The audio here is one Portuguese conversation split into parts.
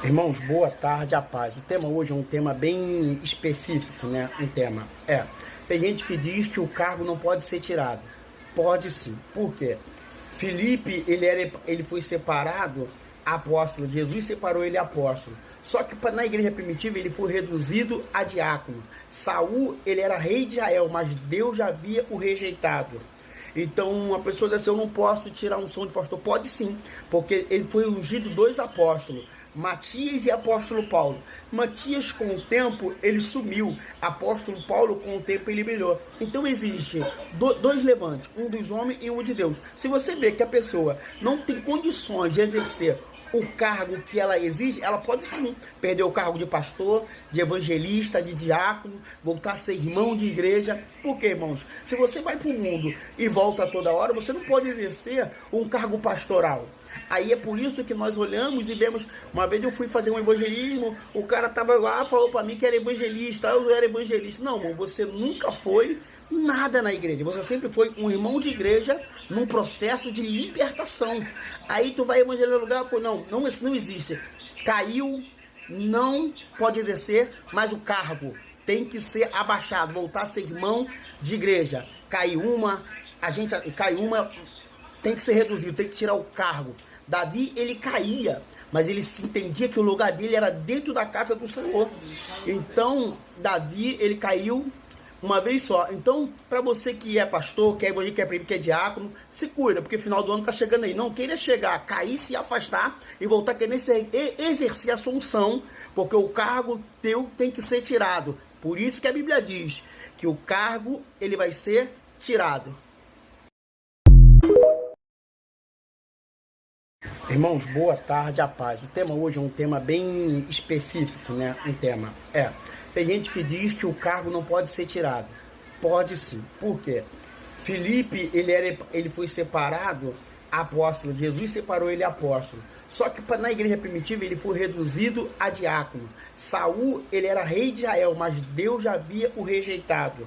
Irmãos, boa tarde, a paz. O tema hoje é um tema bem específico, né? Tem gente que diz que o cargo não pode ser tirado. Pode sim. Por quê? Filipe, ele foi separado apóstolo. Jesus separou ele apóstolo. Só que na igreja primitiva ele foi reduzido a diácono. Saul, ele era rei de Israel, mas Deus já havia o rejeitado. Então, uma pessoa diz assim, eu não posso tirar a unção de pastor. Pode sim, porque ele foi ungido dois apóstolos, Matias e apóstolo Paulo. Matias, com o tempo, ele sumiu. Apóstolo Paulo, com o tempo, ele brilhou. Então, existe dois levantes, um dos homens e um de Deus. Se você vê que a pessoa não tem condições de exercer o cargo que ela exige, ela pode sim perder o cargo de pastor, de evangelista, de diácono, voltar a ser irmão de igreja. Por quê, irmãos? Se você vai para o mundo e volta toda hora, você não pode exercer um cargo pastoral. Aí é por isso que nós olhamos e vemos. Uma vez eu fui fazer um evangelismo, o cara estava lá, falou para mim que era evangelista, eu era evangelista. Não, irmão, você nunca foi nada na igreja, você sempre foi um irmão de igreja num processo de libertação. Aí tu vai evangelizar no lugar, pô, não, isso não existe. Caiu, não pode exercer, mas o cargo tem que ser abaixado, voltar a ser irmão de igreja. Caiu uma, tem que ser reduzido, tem que tirar o cargo. Davi, ele caía, mas ele se entendia que o lugar dele era dentro da casa do Senhor. Então, Davi, ele caiu uma vez só. Então, para você que é pastor, que é evangelista, que é presbítero, que é diácono, se cuida, porque final do ano tá chegando aí. Não queira chegar, cair, se afastar e voltar a querer exercer a sua unção, porque o cargo teu tem que ser tirado. Por isso que a Bíblia diz que o cargo, ele vai ser tirado. Irmãos, boa tarde, a paz. O tema hoje é um tema bem específico, né? Tem gente que diz que o cargo não pode ser tirado. Pode sim. Por quê? Filipe, ele foi separado apóstolo. Jesus separou ele apóstolo. Só que na igreja primitiva ele foi reduzido a diácono. Saul, ele era rei de Israel, mas Deus já havia o rejeitado.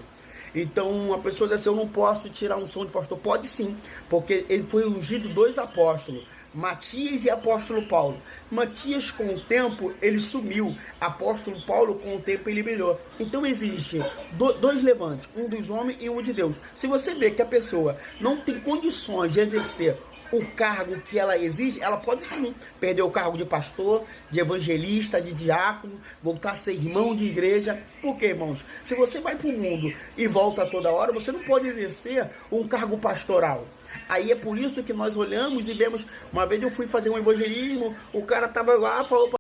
Então, uma pessoa diz assim, eu não posso tirar a unção de pastor. Pode sim, porque ele foi ungido dois apóstolos, Matias e apóstolo Paulo. Matias, com o tempo, ele sumiu. Apóstolo Paulo, com o tempo, ele brilhou. Então, existe dois levantes, um dos homens e um de Deus. Se você vê que a pessoa não tem condições de exercer o cargo que ela exige, ela pode sim perder o cargo de pastor, de evangelista, de diácono, voltar a ser irmão de igreja. Por quê, irmãos? Se você vai para o mundo e volta toda hora, você não pode exercer um cargo pastoral. Aí é por isso que nós olhamos e vemos. Uma vez eu fui fazer um evangelismo, o cara estava lá, falou